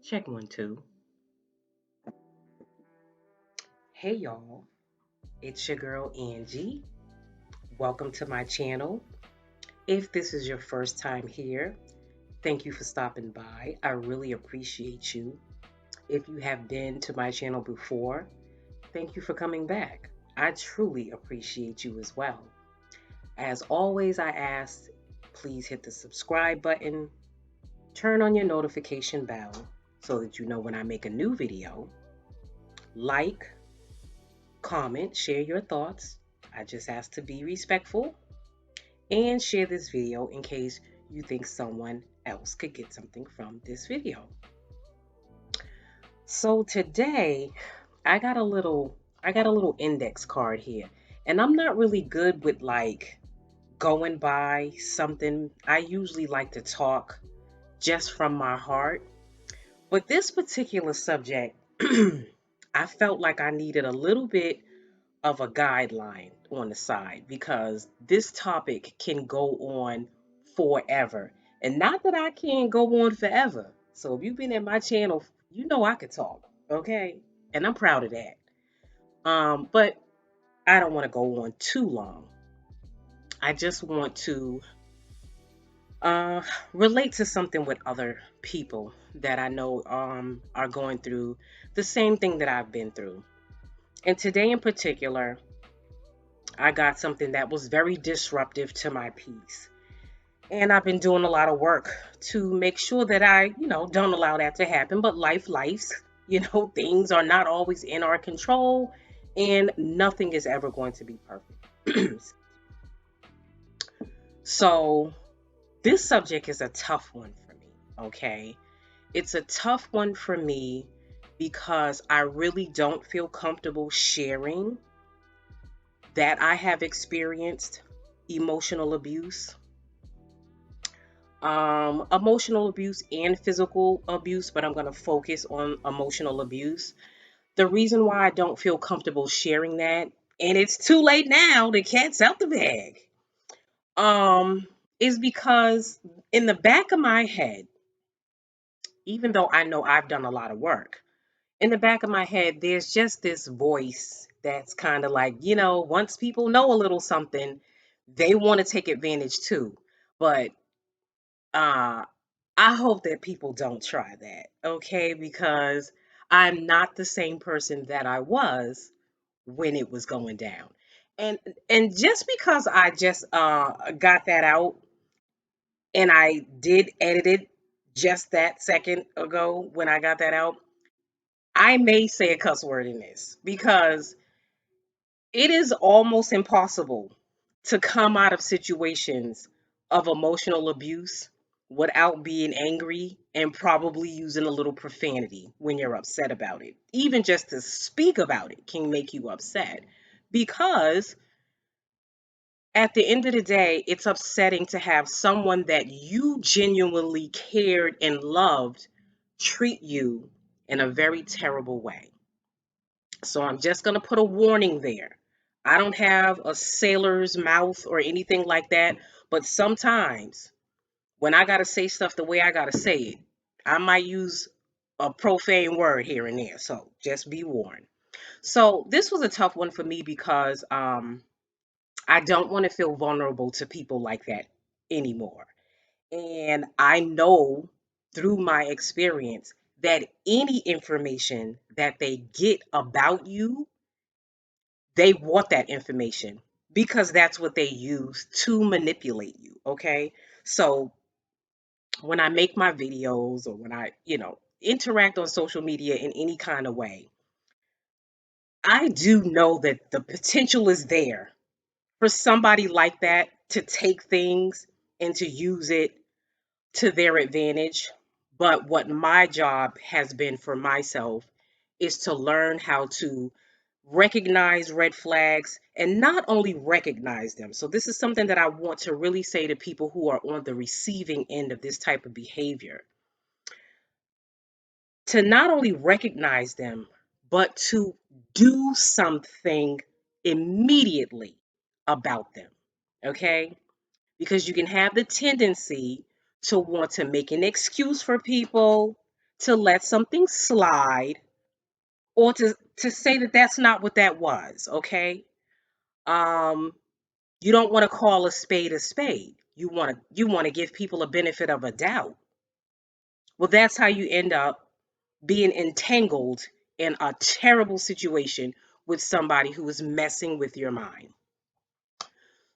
Check one, two. Hey, y'all. It's your girl, Angie. Welcome to my channel. If this is your first time here, thank you for stopping by. I really appreciate you. If you have been to my channel before, thank you for coming back. I truly appreciate you as well. As always, I ask, please hit the subscribe button, turn on your notification bell so that you know when I make a new video. Like, comment, share your thoughts. I just ask to be respectful and share this video in case you think someone else could get something from this video. So today I got a little index card here, and I'm not really good with like going by something. I usually like to talk just from my heart, but this particular subject I felt like I needed a little bit of a guideline on the side because this topic can go on forever. And not that I can't go on forever. So if you've been in my channel, you know I could talk, okay? And I'm proud of that. But I don't want to go on too long. I just want to uh, relate to something with other people that I know are going through the same thing that I've been through. And today in particular, I got something that was very disruptive to my peace. And I've been doing a lot of work to make sure that I don't allow that to happen. But life's, things are not always in our control and nothing is ever going to be perfect. So, this subject is a tough one for me, okay? It's a tough one for me because I really don't feel comfortable sharing that I have experienced emotional abuse, emotional abuse and physical abuse, but I'm going to focus on emotional abuse. The reason why I don't feel comfortable sharing that, and it's too late now, the cat's out the bag, um, is because in the back of my head, even though I know I've done a lot of work, in the back of my head, there's just this voice that's kind of like, once people know a little something, they want to take advantage too. But uh, I hope that people don't try that, okay? Because I'm not the same person that I was when it was going down. And and just because I just got that out and I did edit it just that second ago when I got that out, I may say a cuss word in this because it is almost impossible to come out of situations of emotional abuse without being angry and probably using a little profanity when you're upset about it. Even just to speak about it can make you upset because at the end of the day, it's upsetting to have someone that you genuinely cared and loved treat you in a very terrible way. So I'm just going to put a warning there. I don't have a sailor's mouth or anything like that, but sometimes when I got to say stuff the way I got to say it, I might use a profane word here and there. So just be warned. So this was a tough one for me because I don't want to feel vulnerable to people like that anymore. And I know through my experience that any information that they get about you, they want that information because that's what they use to manipulate you. Okay. So when I make my videos or when I interact on social media in any kind of way, I do know that the potential is there for somebody like that to take things and to use it to their advantage. But what my job has been for myself is to learn how to recognize red flags and not only recognize them. So, this is something that I want to really say to people who are on the receiving end of this type of behavior, to not only recognize them, but to do something immediately about them. Okay? Because you can have the tendency to want to make an excuse for people, to let something slide or to say that that's not what that was, okay? Um, you don't want to call a spade a spade. You want to give people a benefit of a doubt. Well, that's how you end up being entangled in a terrible situation with somebody who is messing with your mind.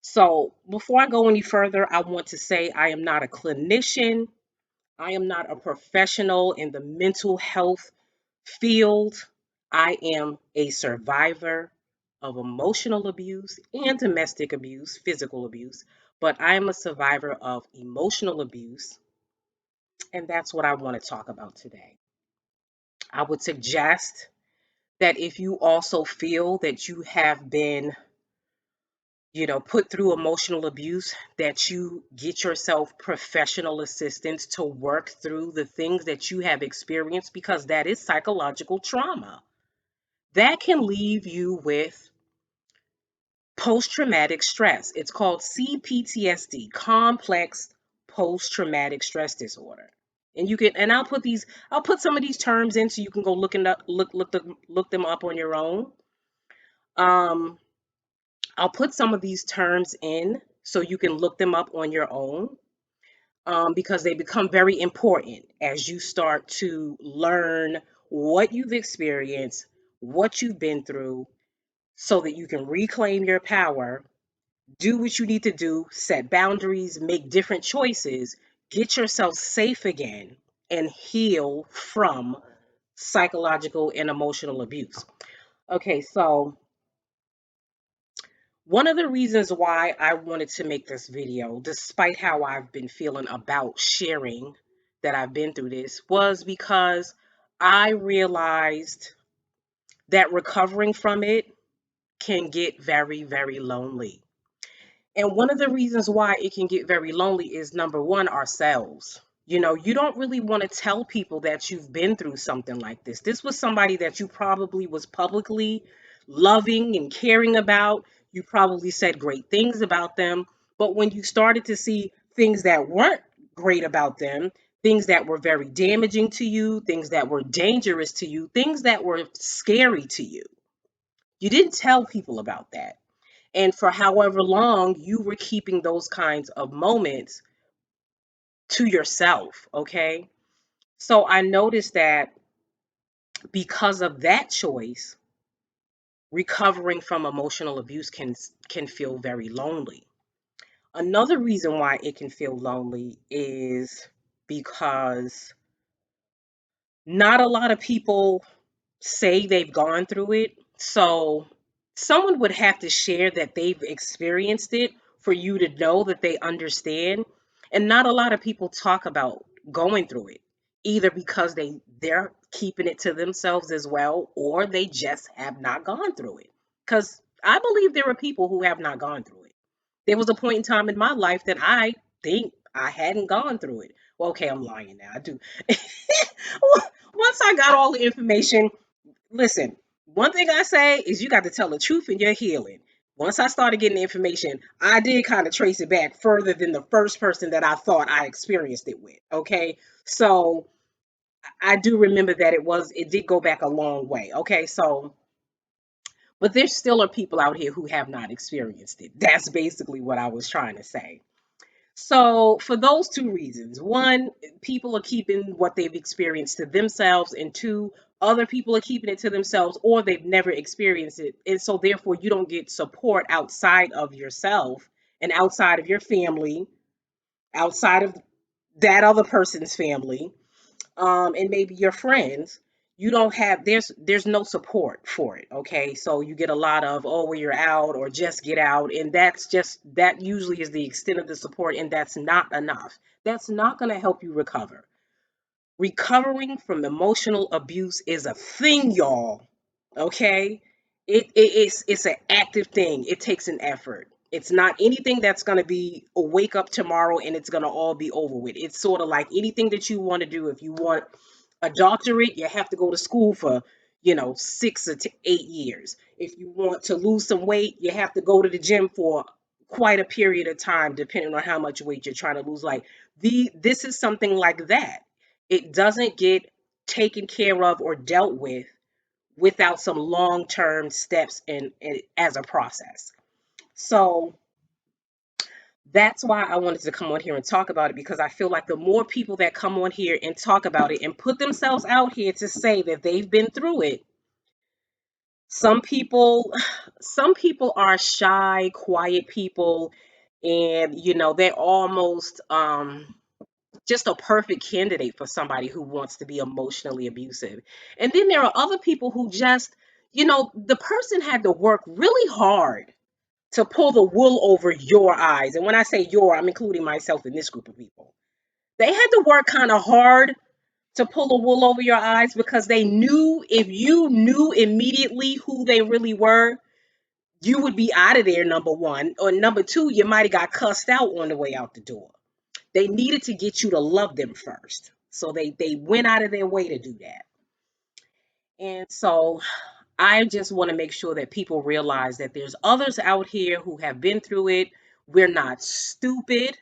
So, before I go any further, I want to say I am not a clinician. I am not a professional in the mental health field. I am a survivor of emotional abuse and domestic abuse, physical abuse, but I am a survivor of emotional abuse, and that's what I want to talk about today. I would suggest that if you also feel that you have been, put through emotional abuse, that you get yourself professional assistance to work through the things that you have experienced, because that is psychological trauma. That can leave you with post traumatic stress. It's called CPTSD, complex post traumatic stress disorder. And I'll put some of these terms in so you can go look them up on your own. Um, I'll put some of these terms in so you can look them up on your own, because they become very important as you start to learn what you've experienced, what you've been through, so that you can reclaim your power, do what you need to do, set boundaries, make different choices, get yourself safe again, and heal from psychological and emotional abuse. Okay, so one of the reasons why I wanted to make this video, despite how I've been feeling about sharing that I've been through this, was because I realized that recovering from it can get very, very lonely. And one of the reasons why it can get very lonely is, number one, ourselves. You don't really want to tell people that you've been through something like this. This was somebody that you probably was publicly loving and caring about. You probably said great things about them. But when you started to see things that weren't great about them, things that were very damaging to you, things that were dangerous to you, things that were scary to you, you didn't tell people about that. And for however long, you were keeping those kinds of moments to yourself. Okay. So I noticed that because of that choice, recovering from emotional abuse can feel very lonely. Another reason why it can feel lonely is because not a lot of people say they've gone through it. So someone would have to share that they've experienced it for you to know that they understand. And not a lot of people talk about going through it, either because they're keeping it to themselves as well, or they just have not gone through it. Because I believe there are people who have not gone through it. There was a point in time in my life that I think I hadn't gone through it. Well, okay, I'm lying now. I do. Once I got all the information, listen, one thing I say is you got to tell the truth in your healing. Once I started getting the information, I did kind of trace it back further than the first person that I thought I experienced it with. Okay. So I do remember that it did go back a long way. Okay. So, but there still are people out here who have not experienced it. That's basically what I was trying to say. So, for those two reasons, one, people are keeping what they've experienced to themselves, and two, other people are keeping it to themselves or they've never experienced it. And so, therefore, you don't get support outside of yourself and outside of your family, outside of that other person's family, and maybe your friends. You don't have there's no support for it. Okay, so you get a lot of, oh, well, you're out, or just get out, and that usually is the extent of the support, and that's not enough. That's not going to help you recover. Recovering from emotional abuse is a thing, y'all. Okay, it's an active thing. It takes an effort. It's not anything that's going to be a wake up tomorrow and it's going to all be over with. It's sort of like anything that you want to do. If you want a doctorate, you have to go to school for 6 to 8 years. If you want to lose some weight, you have to go to the gym for quite a period of time, depending on how much weight you're trying to lose. Like this is something like that. It doesn't get taken care of or dealt with without some long-term steps in as a process. So that's why I wanted to come on here and talk about it, because I feel like the more people that come on here and talk about it and put themselves out here to say that they've been through it, some people some people are shy, quiet people, and they're almost just a perfect candidate for somebody who wants to be emotionally abusive. And then there are other people who just, the person had to work really hard to pull the wool over your eyes. And when I say your, I'm including myself in this group of people. They had to work kind of hard to pull the wool over your eyes, because they knew if you knew immediately who they really were, you would be out of there, number one. Or number two, you might have got cussed out on the way out the door. They needed to get you to love them first. So they went out of their way to do that. And so I just want to make sure that people realize that there's others out here who have been through it. We're not stupid.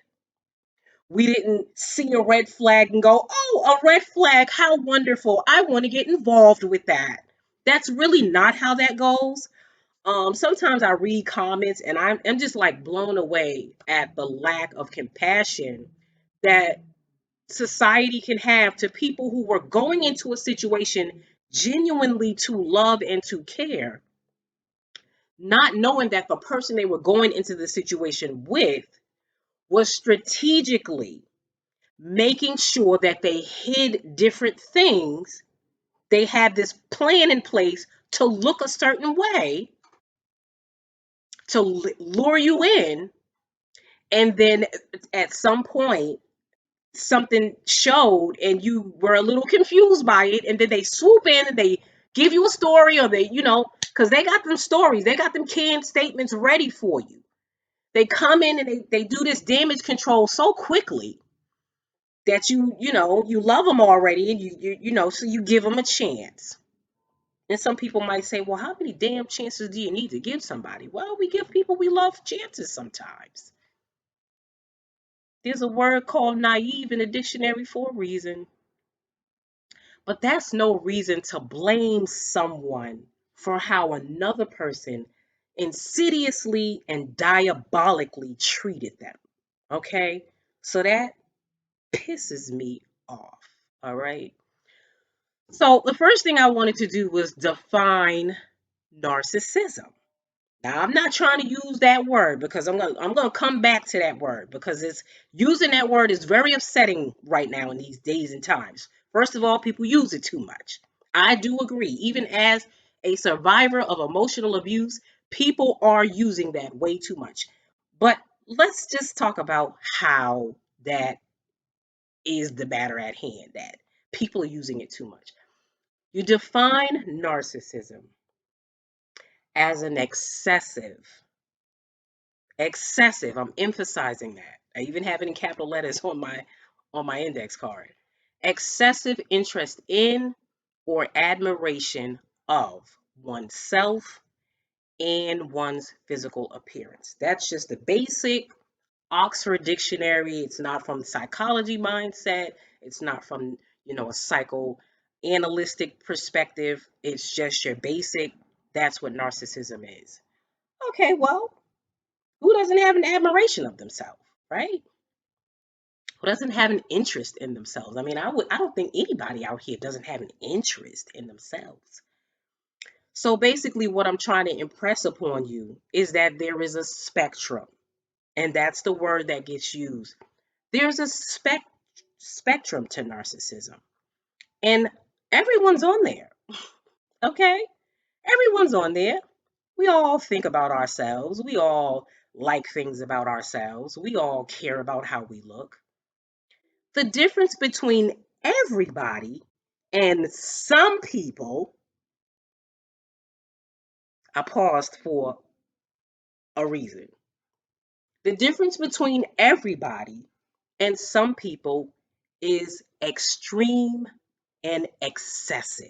We didn't see a red flag and go, oh, a red flag, how wonderful. I want to get involved with that. That's really not how that goes. Sometimes I read comments and I'm just like blown away at the lack of compassion that society can have to people who were going into a situation genuinely to love and to care, not knowing that the person they were going into the situation with was strategically making sure that they hid different things. They had this plan in place to look a certain way to lure you in. And then at some point, something showed and you were a little confused by it. And then they swoop in and they give you a story, or because they got them stories, they got them canned statements ready for you. They come in and they do this damage control so quickly that you love them already, and so you give them a chance. And some people might say, well, how many damn chances do you need to give somebody? Well, we give people we love chances sometimes. There's a word called naive in the dictionary for a reason. But that's no reason to blame someone for how another person insidiously and diabolically treated them. Okay? So that pisses me off. All right? So the first thing I wanted to do was define narcissism. Now, I'm not trying to use that word, because I'm gonna come back to that word, because it's using that word is very upsetting right now in these days and times. First of all, people use it too much. I do agree. Even as a survivor of emotional abuse, people are using that way too much. But let's just talk about how that is the matter at hand, that people are using it too much. You define narcissism as an excessive, I'm emphasizing that. I even have it in capital letters on my index card. Excessive interest in or admiration of oneself and one's physical appearance. That's just the basic Oxford Dictionary. It's not from the psychology mindset. It's not from, a psychoanalytic perspective. It's just your basic, that's what narcissism is. Okay, well, who doesn't have an admiration of themselves, right? Who doesn't have an interest in themselves? I mean, I don't think anybody out here doesn't have an interest in themselves. So basically what I'm trying to impress upon you is that there is a spectrum, and that's the word that gets used. There's a spectrum to narcissism, and everyone's on there. Okay? Everyone's on there. We all think about ourselves. We all like things about ourselves. We all care about how we look. The difference between everybody and some people, I paused for a reason. The difference between everybody and some people is extreme and excessive.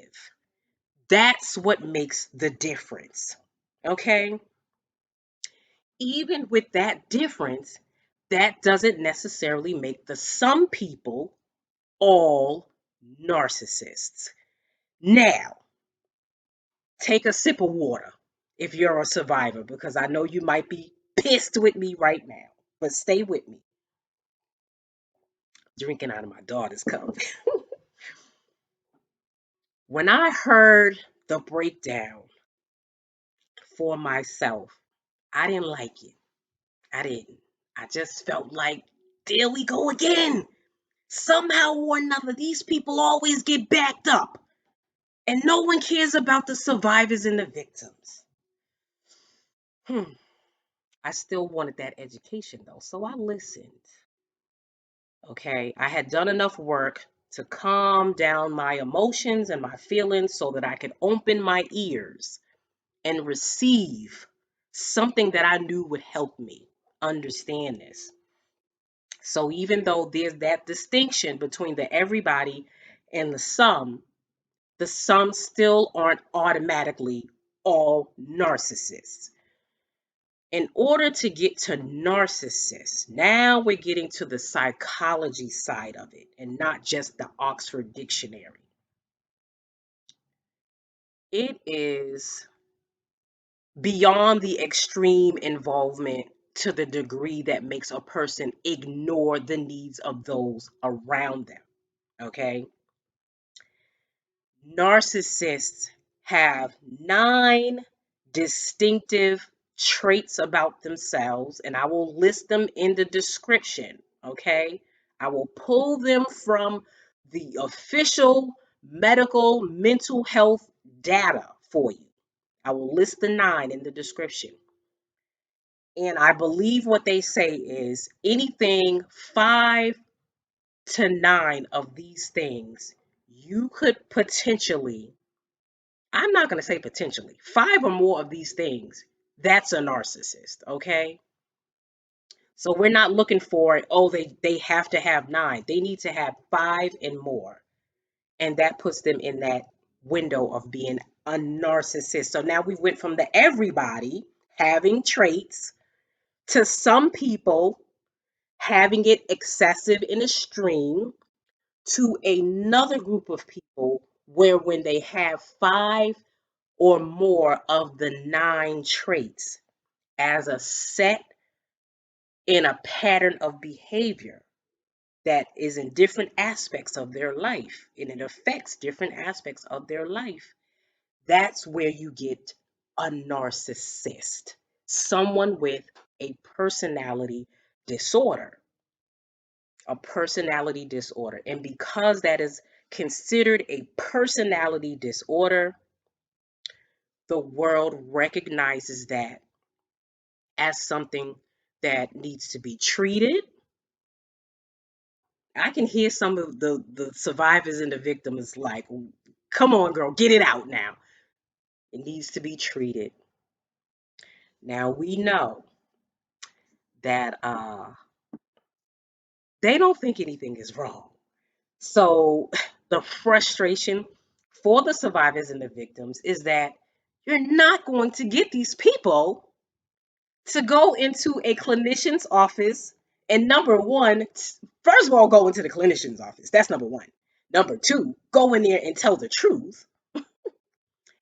That's what makes the difference. Okay? Even with that difference, that doesn't necessarily make the some people all narcissists. Now, take a sip of water if you're a survivor, because I know you might be pissed with me right now, but stay with me. Drinking out of my daughter's cup. When I heard the breakdown for myself, I didn't like it. I didn't. I just felt like, there we go again. Somehow or another, these people always get backed up, and no one cares about the survivors and the victims. Hmm. I still wanted that education though, so I listened. Okay, I had done enough work to calm down my emotions and my feelings so that I could open my ears and receive something that I knew would help me understand this. So even though there's that distinction between the everybody and the some still aren't automatically all narcissists. In order to get to narcissists, now we're getting to the psychology side of it and not just the Oxford Dictionary. It is beyond the extreme involvement to the degree that makes a person ignore the needs of those around them. Okay? Narcissists have 9 distinctive traits about themselves, and I will list them in the description. Okay? I will pull them from the official medical mental health data for you. I will list the 9 in the description. And I believe what they say is anything 5 to 9 of these things, you could potentially, I'm not going to say potentially, 5 or more of these things, that's a narcissist, okay? So we're not looking for, oh, they have to have 9. They need to have 5 and more. And that puts them in that window of being a narcissist. So now we went from the everybody having traits to some people having it excessive and extreme, to another group of people where when they have 5 or more of the 9 traits as a set in a pattern of behavior that is in different aspects of their life and it affects different aspects of their life, that's where you get a narcissist, someone with a personality disorder. A personality disorder. And because that is considered a personality disorder, the world recognizes that as something that needs to be treated. I can hear some of the survivors and the victims like, come on, girl, get it out now. It needs to be treated. Now we know that they don't think anything is wrong. So the frustration for the survivors and the victims is that you're not going to get these people to go into a clinician's office and number one, first of all, go into the clinician's office. That's number one. Number two, go in there and tell the truth.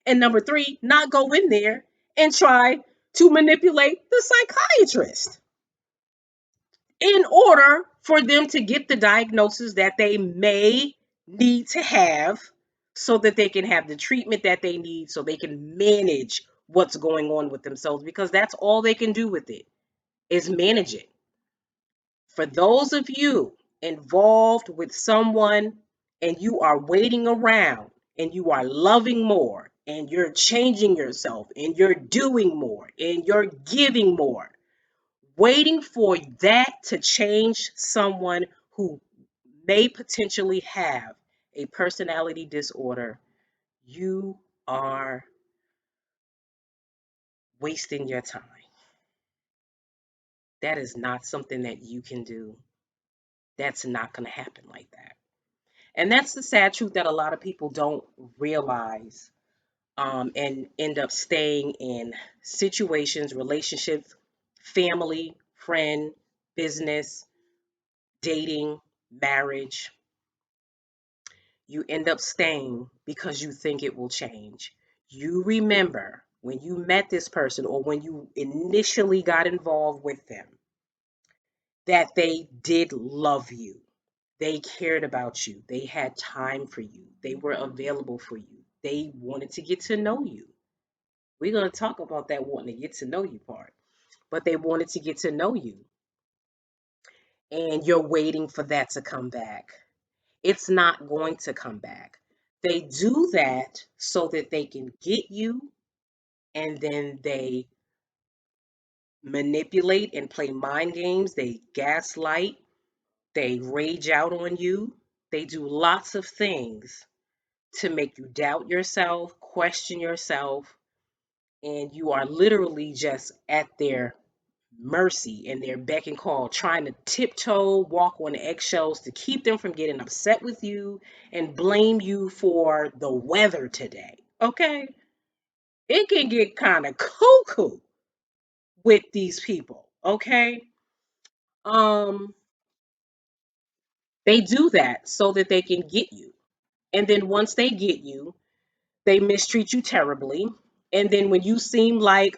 And number three, not go in there and try to manipulate the psychiatrist in order for them to get the diagnosis that they may need to have so that they can have the treatment that they need so they can manage what's going on with themselves, because that's all they can do with it is manage it. For those of you involved with someone and you are waiting around and you are loving more and you're changing yourself and you're doing more and you're giving more, waiting for that to change someone who may potentially have a personality disorder, you are wasting your time. That is not something that you can do. That's not going to happen like that. And that's the sad truth that a lot of people don't realize, and end up staying in situations, relationships, family, friend, business, dating, marriage. you end up staying because you think it will change. You remember when you met this person or when you initially got involved with them that they did love you. They cared about you. They had time for you. They were available for you. They wanted to get to know you. We're going to talk about that wanting to get to know you part. But they wanted to get to know you. And you're waiting for that to come back. It's not going to come back. They do that so that they can get you, and then they manipulate and play mind games. They gaslight, they rage out on you. They do lots of things to make you doubt yourself, question yourself, and you are literally just at their mercy and their beck and call, trying to tiptoe, walk on eggshells to keep them from getting upset with you and blame you for the weather today. Okay? It can get kind of cuckoo with these people. Okay? Um, they do that so that they can get you. And then once they get you, they mistreat you terribly. And then when you seem like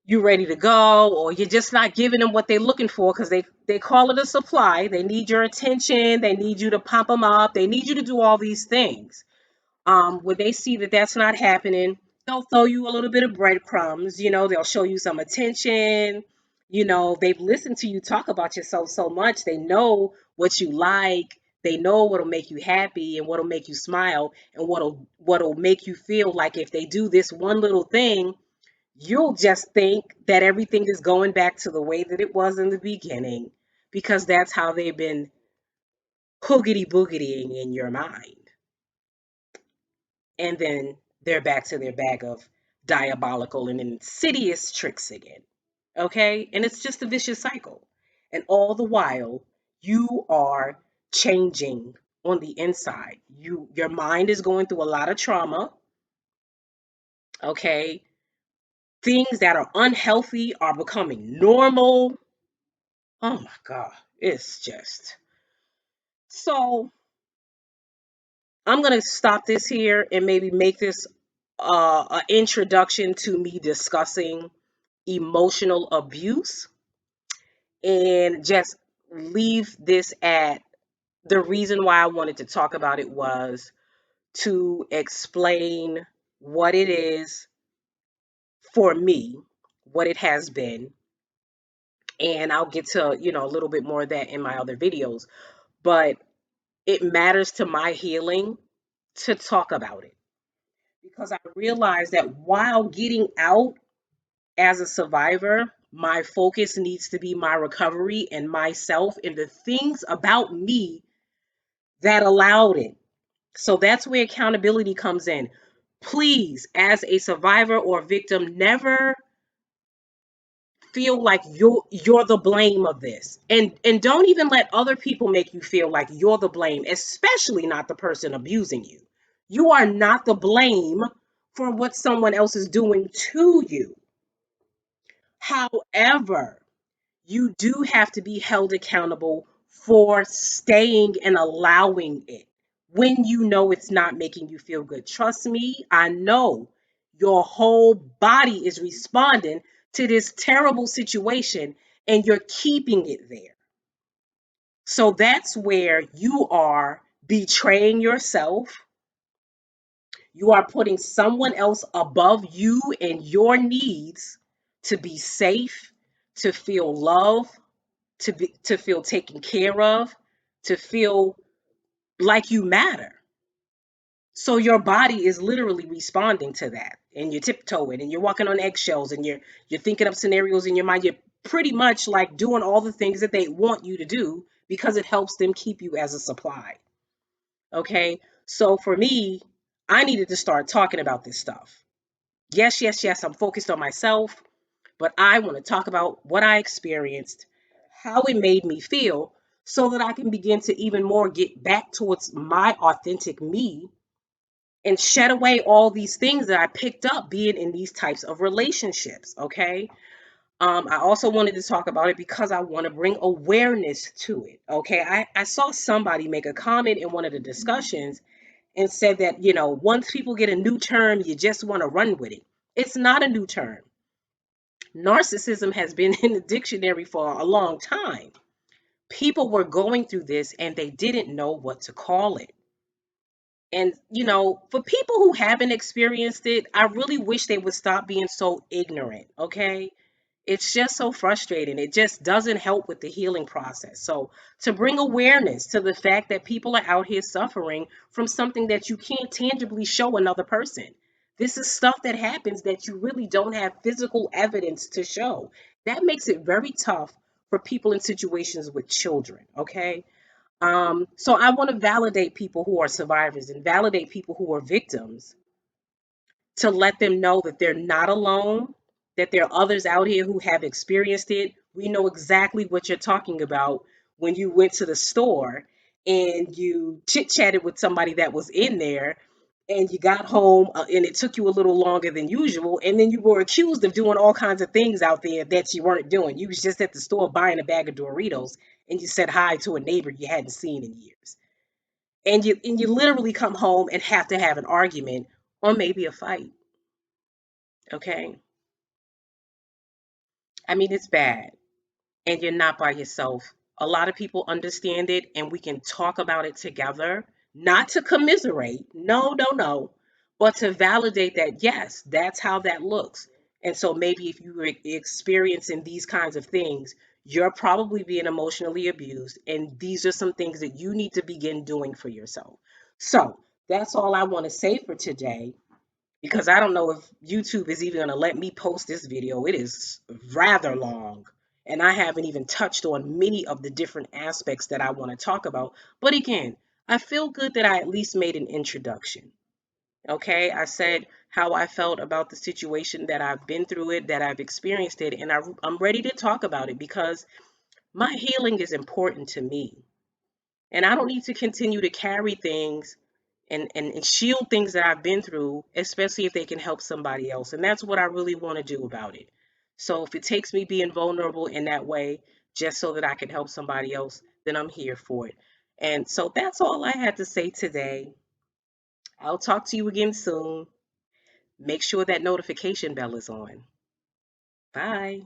you're ready to go, or you're just not giving them what they're looking for, because they call it a supply. They need your attention. They need you to pump them up. They need you to do all these things. When they see that that's not happening, they'll throw you a little bit of breadcrumbs. They'll show you some attention. They've listened to you talk about yourself so much. They know what you like. They know what'll make you happy and what'll make you smile and what'll make you feel like if they do this one little thing, you'll just think that everything is going back to the way that it was in the beginning, because that's how they've been hoogity boogetying in your mind. And then they're back to their bag of diabolical and insidious tricks again. Okay? And it's just a vicious cycle. And all the while, you are changing on the inside. Your mind is going through a lot of trauma. Okay? Things that are unhealthy are becoming normal. Oh my God. It's just. So I'm going to stop this here and maybe make this an introduction to me discussing emotional abuse, and just leave this at the reason why I wanted to talk about it was to explain what it is for me, what it has been. And I'll get to, a little bit more of that in my other videos. But it matters to my healing to talk about it, because I realized that while getting out as a survivor, my focus needs to be my recovery and myself and the things about me that allowed it. So that's where accountability comes in. Please, as a survivor or victim, never feel like you're the blame of this. And don't even let other people make you feel like you're the blame, especially not the person abusing you. You are not the blame for what someone else is doing to you. However, you do have to be held accountable for staying and allowing it when you know it's not making you feel good. Trust me, I know your whole body is responding to this terrible situation and you're keeping it there. So that's where you are betraying yourself. You are putting someone else above you and your needs to be safe, to feel love, to feel taken care of, to feel like you matter. So your body is literally responding to that, and you're tiptoeing and you're walking on eggshells and you're thinking up scenarios in your mind. You're pretty much like doing all the things that they want you to do because it helps them keep you as a supply. Okay? So for me, I needed to start talking about this stuff. Yes, yes, yes, I'm focused on myself, but I want to talk about what I experienced, how it made me feel, so that I can begin to even more get back towards my authentic me and shed away all these things that I picked up being in these types of relationships. Okay. I also wanted to talk about it because I want to bring awareness to it. Okay. I saw somebody make a comment in one of the discussions and said that, once people get a new term, you just want to run with it. It's not a new term. Narcissism has been in the dictionary for a long time. People were going through this and they didn't know what to call it. And, for people who haven't experienced it, I really wish they would stop being so ignorant, okay? It's just so frustrating. It just doesn't help with the healing process. So, to bring awareness to the fact that people are out here suffering from something that you can't tangibly show another person. This is stuff that happens that you really don't have physical evidence to show. That makes it very tough for people in situations with children, okay? So I want to validate people who are survivors and validate people who are victims to let them know that they're not alone, that there are others out here who have experienced it. We know exactly what you're talking about when you went to the store and you chit chatted with somebody that was in there and you got home and it took you a little longer than usual, and then you were accused of doing all kinds of things out there that you weren't doing. You was just at the store buying a bag of Doritos and you said hi to a neighbor you hadn't seen in years, and you literally come home and have to have an argument or maybe a fight. Okay. I mean, it's bad, and you're not by yourself. A lot of people understand it, and we can talk about it together, not to commiserate. No, no, no. But to validate that, yes, that's how that looks. And so maybe if you were experiencing these kinds of things, you're probably being emotionally abused. And these are some things that you need to begin doing for yourself. So that's all I want to say for today, because I don't know if YouTube is even going to let me post this video. It is rather long, and I haven't even touched on many of the different aspects that I want to talk about. But again, I feel good that I at least made an introduction. Okay, I said how I felt about the situation, that I've been through it, that I've experienced it, and I'm ready to talk about it because my healing is important to me. And I don't need to continue to carry things and shield things that I've been through, especially if they can help somebody else. And that's what I really want to do about it. So if it takes me being vulnerable in that way, just so that I can help somebody else, then I'm here for it. And so that's all I had to say today. I'll talk to you again soon. Make sure that notification bell is on. Bye.